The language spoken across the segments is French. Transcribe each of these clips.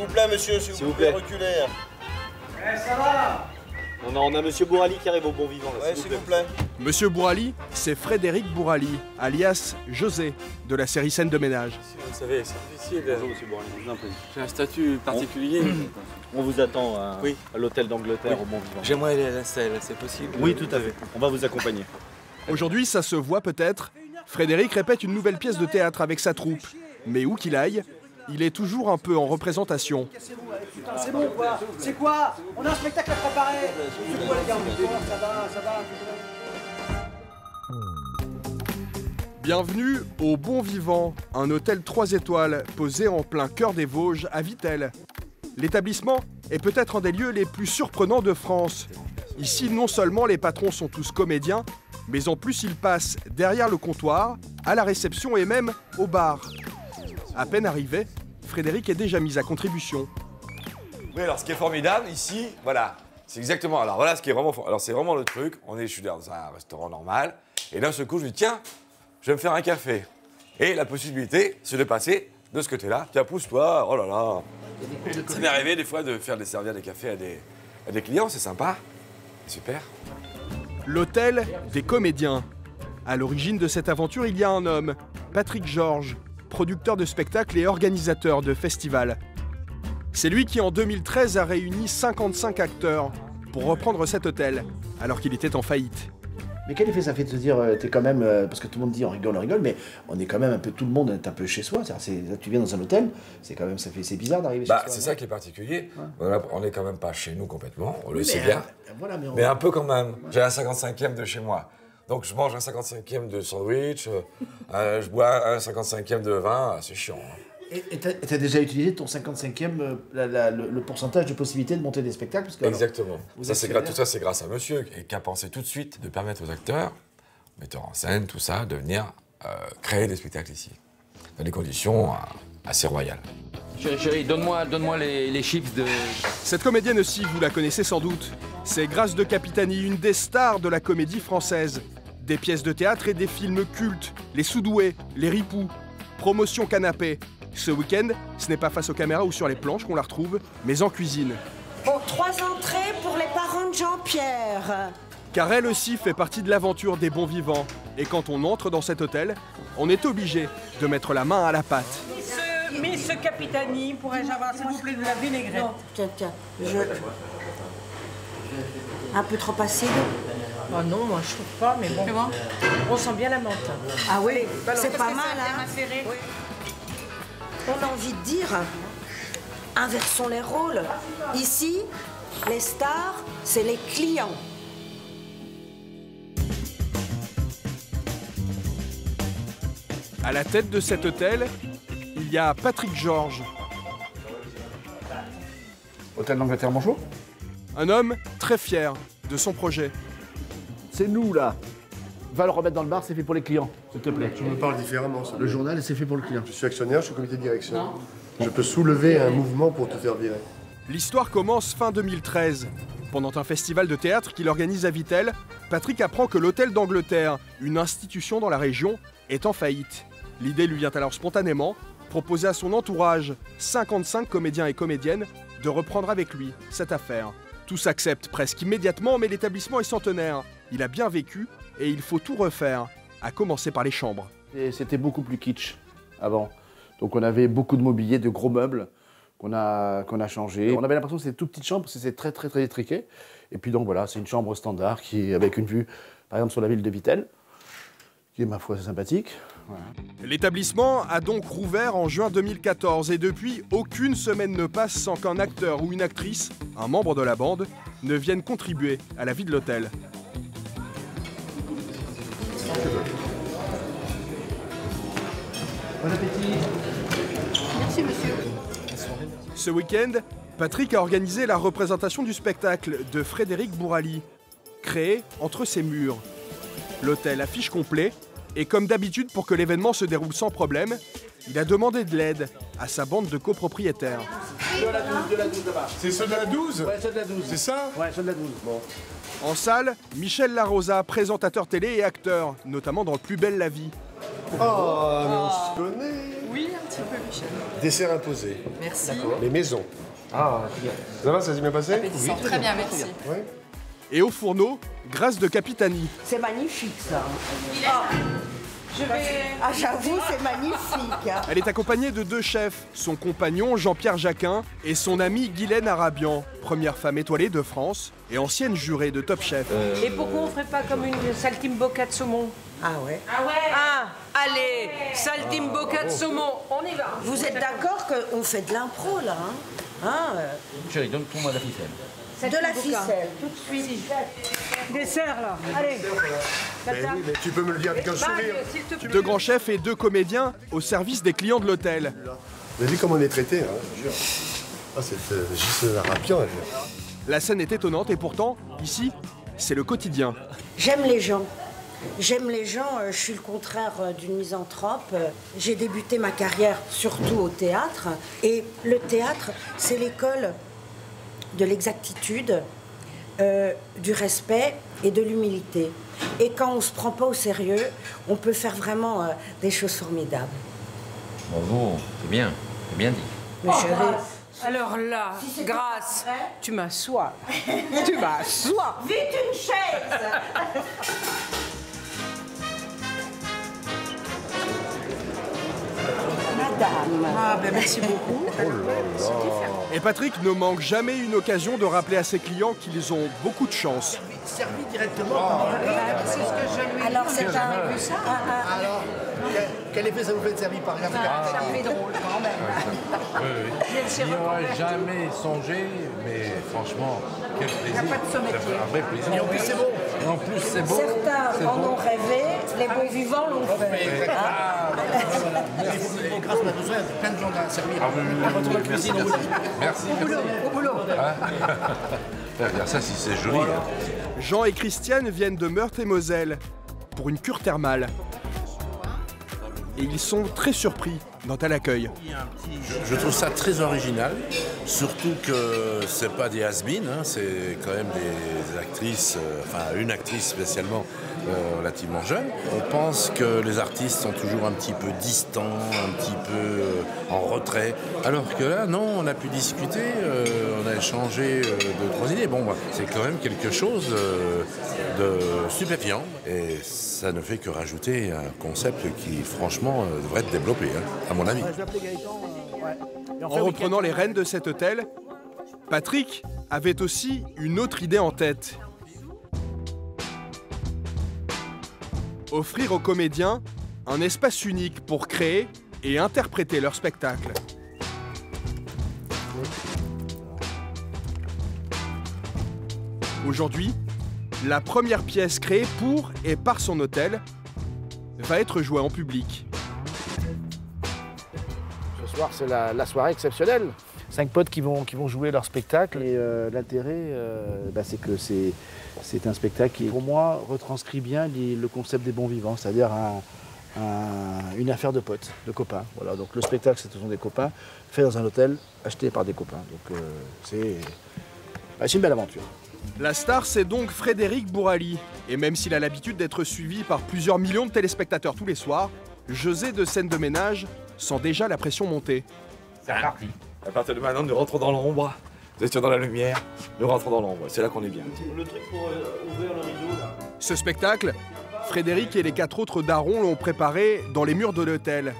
vous plaît, monsieur, s'il vous plaît, reculez. Eh, ça va? On a monsieur Bourali qui arrive au bon vivant. Ouais, s'il vous plaît. Monsieur Bourali, c'est Frédéric Bourali, alias José, de la série Scène de ménage. Vous savez, c'est difficile. Bonjour monsieur Bourali, je vous en prie. J'ai un statut particulier. On vous attend à l'hôtel d'Angleterre au bon vivant. J'aimerais aller à la selle, c'est possible? Oui, tout à fait. On va vous accompagner. Aujourd'hui, ça se voit peut-être, Frédéric répète une nouvelle pièce de théâtre avec sa troupe. Mais où qu'il aille, il est toujours un peu en représentation. C'est bon quoi? C'est quoi? On a un spectacle à préparer. C'est quoi les gars? Ça va. Bienvenue au Bon Vivant, un hôtel 3 étoiles posé en plein cœur des Vosges à Vittel. L'établissement est peut-être un des lieux les plus surprenants de France. Ici, non seulement les patrons sont tous comédiens, mais en plus ils passent derrière le comptoir, à la réception et même au bar. À peine arrivé, Frédéric est déjà mis à contribution. Oui, alors ce qui est formidable ici, voilà, c'est exactement. Alors voilà ce qui est vraiment. Alors c'est vraiment le truc. Je suis dans un restaurant normal, et d'un seul coup, je me dis tiens, je vais me faire un café. Et la possibilité, c'est de passer de ce côté-là. Tiens, pousse-toi. Oh là là. Ça m'est arrivé des fois de faire servir des cafés à des clients, c'est sympa, super. L'hôtel des comédiens. À l'origine de cette aventure, il y a un homme, Patrick Georges, producteur de spectacles et organisateur de festivals. C'est lui qui, en 2013, a réuni 55 acteurs pour reprendre cet hôtel, alors qu'il était en faillite. Mais quel effet ça fait de se dire, t'es quand même, parce que tout le monde dit on rigole, mais on est quand même un peu, tout le monde est un peu chez soi. Là, tu viens dans un hôtel, c'est quand même, c'est bizarre d'arriver chez soi. C'est ça qui est particulier. Ouais. On n'est quand même pas chez nous complètement, on le Oui, sait bien. Voilà, mais un peu quand même. Ouais. J'ai un 55e de chez moi. Donc je mange un 55e de sandwich, je bois un 55e de vin, c'est chiant. Hein. Et t'as déjà utilisé ton 55e, le pourcentage de possibilité de monter des spectacles parce que, exactement. Alors, tout ça, c'est grâce à monsieur qui a pensé tout de suite de permettre aux acteurs, metteurs en scène, tout ça, de venir créer des spectacles ici, dans des conditions assez royales. Chérie, donne-moi les chips de... Cette comédienne aussi, vous la connaissez sans doute. C'est Grâce de Capitani, une des stars de la comédie française. Des pièces de théâtre et des films cultes, Les Soudoués, Les Ripoux, Promotion Canapé. Ce week-end, ce n'est pas face aux caméras ou sur les planches qu'on la retrouve, mais en cuisine. Bon, 3 entrées pour les parents de Jean-Pierre. Car elle aussi fait partie de l'aventure des bons vivants. Et quand on entre dans cet hôtel, on est obligé de mettre la main à la pâte. Miss Capitani, pourrais-je avoir, s'il vous plaît, de la vinaigrette? Non, tiens, un peu trop acide? Oh non, moi je trouve pas, mais bon. On sent bien la menthe. Ah oui, c'est pas mal, hein? Oui. On a envie de dire, inversons les rôles. Ici, les stars, c'est les clients. À la tête de cet hôtel, il y a Patrick Georges. Hôtel d'Angleterre, bonjour. Un homme très fier de son projet. C'est nous là. Va le remettre dans le bar, c'est fait pour les clients, s'il te plaît. Tu me parles différemment. Ça. Le journal, c'est fait pour le client. Je suis actionnaire, je suis au comité de direction. Non. Je peux soulever un mouvement pour te faire virer. L'histoire commence fin 2013. Pendant un festival de théâtre qu'il organise à Vittel, Patrick apprend que l'Hôtel d'Angleterre, une institution dans la région, est en faillite. L'idée lui vient alors spontanément, proposer à son entourage, 55 comédiens et comédiennes, de reprendre avec lui cette affaire. Tous acceptent presque immédiatement, mais l'établissement est centenaire. Il a bien vécu et il faut tout refaire, à commencer par les chambres. C'était beaucoup plus kitsch avant. Donc on avait beaucoup de mobilier, de gros meubles qu'on a changé. On avait l'impression que c'était toute petite chambre parce que c'est très étriqué. Et puis donc voilà, c'est une chambre standard qui est avec une vue, par exemple, sur la ville de Vittel, qui est ma foi sympathique. Voilà. L'établissement a donc rouvert en juin 2014 et depuis, aucune semaine ne passe sans qu'un acteur ou une actrice, un membre de la bande, ne vienne contribuer à la vie de l'hôtel. Bon appétit. Merci, monsieur. Ce week-end, Patrick a organisé la représentation du spectacle de Frédéric Bourali, créé entre ses murs. L'hôtel affiche complet et comme d'habitude pour que l'événement se déroule sans problème, il a demandé de l'aide à sa bande de copropriétaires. De la 12 là-bas. C'est ceux de la 12? Ouais, ceux de la 12. C'est ça? Ouais, ceux de la 12. Bon. En salle, Michel Larosa, présentateur télé et acteur, notamment dans Plus belle la vie. Oh, mais on se connaît. Oui, un petit peu, Michel. Dessert imposé. Merci. Les maisons. Ah, ça va, ça s'est bien passé? Oui, très bien, merci. Oui. Et au fourneau, Grâce de Capitani. C'est magnifique, ça. Ah, J'avoue, c'est magnifique. Elle est accompagnée de 2 chefs, son compagnon Jean-Pierre Jacquin et son amie Guylaine Arabian, première femme étoilée de France et ancienne jurée de Top Chef. Et pourquoi on ferait pas comme une saltimbocca de saumon? Ah ouais. Ah, allez, saltimbocca de saumon, on y va. Vous êtes d'accord qu'on fait de l'impro, là, hein? Chérie, donne-moi la ficelle. De la ficelle, tout de suite. Dessert, là. Allez. Mais oui, mais tu peux me le dire avec un sourire. 2 grands chefs et 2 comédiens au service des clients de l'hôtel. Vous avez vu comment on est traité, hein, je jure. Ah, c'est juste Arapian, elle. La scène est étonnante et pourtant, ici, c'est le quotidien. J'aime les gens. J'aime les gens, je suis le contraire d'une misanthrope. J'ai débuté ma carrière surtout au théâtre. Et le théâtre, c'est l'école de l'exactitude, du respect et de l'humilité. Et quand on ne se prend pas au sérieux, on peut faire vraiment des choses formidables. Bravo, c'est bien dit. Mais chérie, Alors là, Grâce, tu m'assois. Tu m'assois. vite une chaise. Madame. Ah, ben merci beaucoup. Et Patrick ne manque jamais une occasion de rappeler à ses clients qu'ils ont beaucoup de chance. Servi directement. C'est ce que je lui ai Alors dit. c'est un... Alors, quel effet ça vous fait de servir par exemple? Ça me fait drôle quand même. Je n'y aurais jamais songé, mais franchement, quel plaisir. Il n'y a pas de sommet. Ça fait un vrai plaisir. Et en plus c'est bon. Et en plus, c'est beau. Certains en ont rêvé, les bons vivants l'ont fait. Grâce on a besoin de plein de gens à servir. Ah, oui, oui, À votre cuisine aussi. Merci. Au boulot. Regarde ça, si c'est joli. Hein. Jean et Christiane viennent de Meurthe et Moselle pour une cure thermale. Et ils sont très surpris dans tel accueil. Je trouve ça très original, surtout que c'est pas des has-been, hein, c'est quand même des actrices, enfin une actrice spécialement relativement jeune. On pense que les artistes sont toujours un petit peu distants, un petit peu en retrait, alors que là non, on a pu discuter, on a échangé 2-3 idées. Bon, bah, c'est quand même quelque chose de stupéfiant et ça ne fait que rajouter un concept qui franchement devrait être développé, hein, à mon avis. En reprenant les rênes de cet hôtel, Patrick avait aussi une autre idée en tête. Offrir aux comédiens un espace unique pour créer et interpréter leur spectacle. Aujourd'hui, la première pièce créée pour et par son hôtel va être jouée en public. Ce soir, c'est la soirée exceptionnelle. 5 potes qui vont jouer leur spectacle. Et l'intérêt, c'est que c'est un spectacle qui, pour moi, retranscrit bien le concept des bons vivants, c'est-à-dire une affaire de potes, de copains. Voilà, donc le spectacle, ce sont des copains, fait dans un hôtel, acheté par des copains. Donc c'est une belle aventure. La star, c'est donc Frédéric Bourali. Et même s'il a l'habitude d'être suivi par plusieurs millions de téléspectateurs tous les soirs, José de Scène de Ménage sent déjà la pression monter. C'est parti. À partir de maintenant, nous rentrons dans l'ombre. Vous étiez dans la lumière, nous rentrons dans l'ombre. C'est là qu'on est bien. Le truc pour ouvrir le rideau, là. Ce spectacle, Frédéric et les 4 autres darons l'ont préparé dans les murs de l'hôtel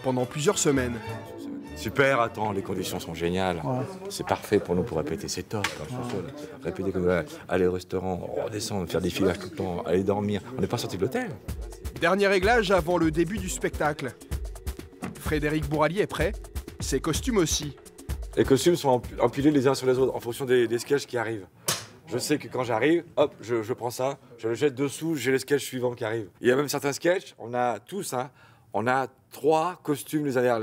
pendant plusieurs semaines. Super, attends, les conditions sont géniales. Ouais. C'est parfait pour nous pour répéter, c'est top. Répéter comme aller au restaurant, redescendre, faire des filages tout le temps, aller dormir. On n'est pas sorti de l'hôtel. Dernier réglage avant le début du spectacle. Frédéric Bourali est prêt, ses costumes aussi. Les costumes sont empilés les uns sur les autres en fonction des sketchs qui arrivent. Je sais que quand j'arrive, hop, je prends ça, je le jette dessous, j'ai les sketchs suivants qui arrivent. Il y a même certains sketchs, on a tous, hein, on a 3 costumes les uns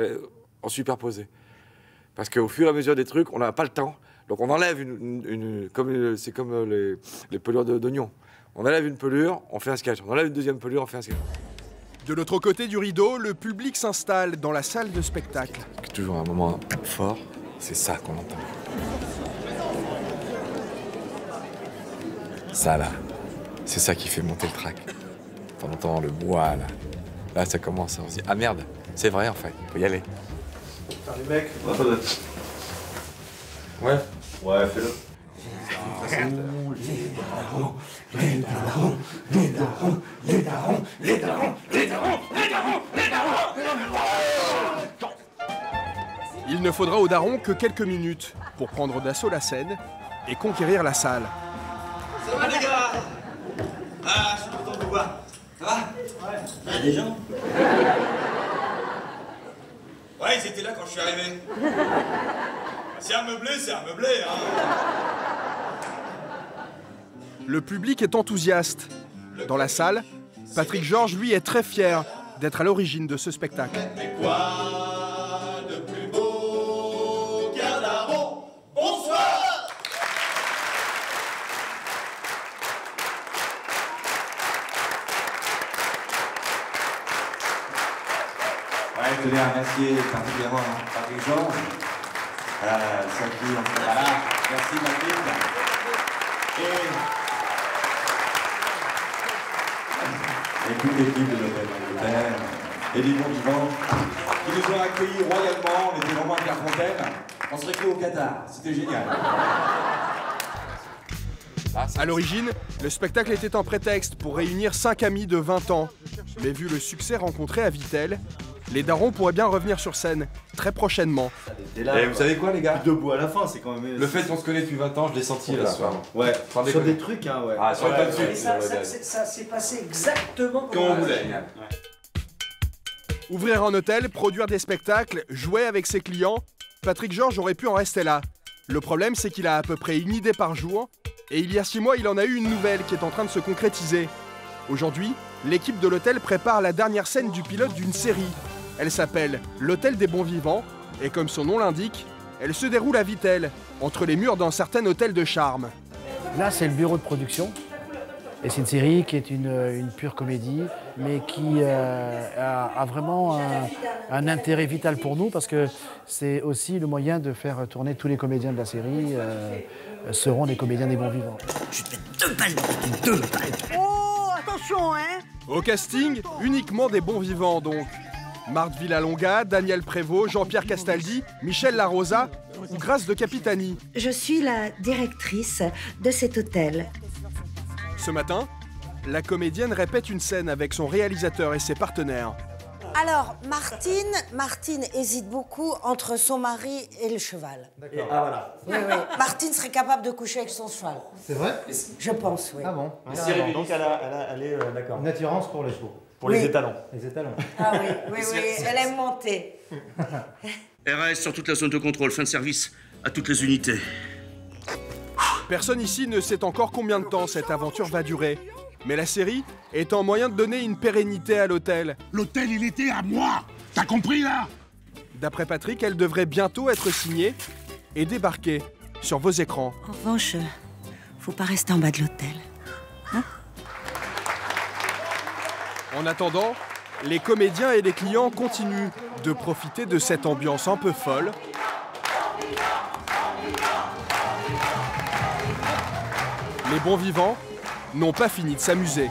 en superposé. Parce qu'au fur et à mesure des trucs, on n'a pas le temps. Donc on enlève c'est comme les pelures d'oignons. On enlève une pelure, on fait un sketch. On enlève une deuxième pelure, on fait un sketch. De l'autre côté du rideau, le public s'installe dans la salle de spectacle. C'est toujours un moment fort, c'est ça qu'on entend. Ça là, c'est ça qui fait monter le track. On entend le bois là, Là, ça commence. On se dit, ah merde, c'est vrai en fait, faut y aller. Putain, les mecs, on va pas d'autre. Ouais. Ouais, fais-le. Il ne faudra aux darons que quelques minutes pour prendre d'assaut la scène et conquérir la salle. Ça va les gars? Ah, je suis content de vous voir. Ça va? Ouais. Il y a des gens? Ouais, ils étaient là quand je suis arrivé. C'est un meublé, hein. Le public est enthousiaste. Dans la salle, Patrick Georges, lui, est très fier d'être à l'origine de ce spectacle. Mais quoi de plus beau qu'un daron? Bonsoir! Ouais, je tenais à remercier particulièrement Patrick Georges, celle qui en fait là. Merci Mathilde. Et toute l'équipe de l'Hôtel d'Angleterre et des bons vivants qui nous ont accueillis royalement. On était vraiment à Clairefontaine. On serait cru au Qatar. C'était génial. À l'origine, le spectacle était un prétexte pour réunir 5 amis de 20 ans. Mais vu le succès rencontré à Vittel, les darons pourraient bien revenir sur scène très prochainement. Et vous savez quoi les gars? Debout à la fin, c'est quand même... Le fait qu'on se connaît depuis 20 ans, je l'ai senti là ce soir. Ouais, sur des trucs, hein, ouais. Ah, sur le tas de Et ça s'est passé exactement comme on voulait. Ouvrir un hôtel, produire des spectacles, jouer avec ses clients, Patrick Georges aurait pu en rester là. Le problème, c'est qu'il a à peu près une idée par jour, et il y a 6 mois, il en a eu une nouvelle qui est en train de se concrétiser. Aujourd'hui, l'équipe de l'hôtel prépare la dernière scène du pilote d'une série. Elle s'appelle L'Hôtel des Bons Vivants, et comme son nom l'indique, elle se déroule à Vittel, entre les murs d'un certain hôtel de charme. Là, c'est le bureau de production. Et c'est une série qui est une pure comédie, mais qui a vraiment un intérêt vital pour nous, parce que c'est aussi le moyen de faire tourner tous les comédiens de la série, seront des comédiens des bons vivants. Je te mets 2 balles dans 2 balles. Oh, attention, hein! Au casting, uniquement des bons vivants donc. Marthe Villalonga, Daniel Prévost, Jean-Pierre Castaldi, Michel Larosa ou Grâce de Capitani. Je suis la directrice de cet hôtel. Ce matin, la comédienne répète une scène avec son réalisateur et ses partenaires. Alors, Martine hésite beaucoup entre son mari et le cheval. D'accord. Ah voilà. Oui, oui. Martine serait capable de coucher avec son cheval. C'est vrai? Je pense, oui. Ah bon? Donc elle est d'accord. Une attirance pour les chevaux. Pour les étalons. Les étalons. Ah oui, oui, oui, elle aime monter. RAS sur toute la zone de contrôle, fin de service à toutes les unités. Personne ici ne sait encore combien de temps cette aventure va durer. Mais la série est un moyen de donner une pérennité à l'hôtel. L'hôtel, il était à moi! T'as compris, là? D'après Patrick, elle devrait bientôt être signée et débarquer sur vos écrans. En revanche, faut pas rester en bas de l'hôtel. Hein? En attendant, les comédiens et les clients continuent de profiter de cette ambiance un peu folle. Les bons vivants n'ont pas fini de s'amuser.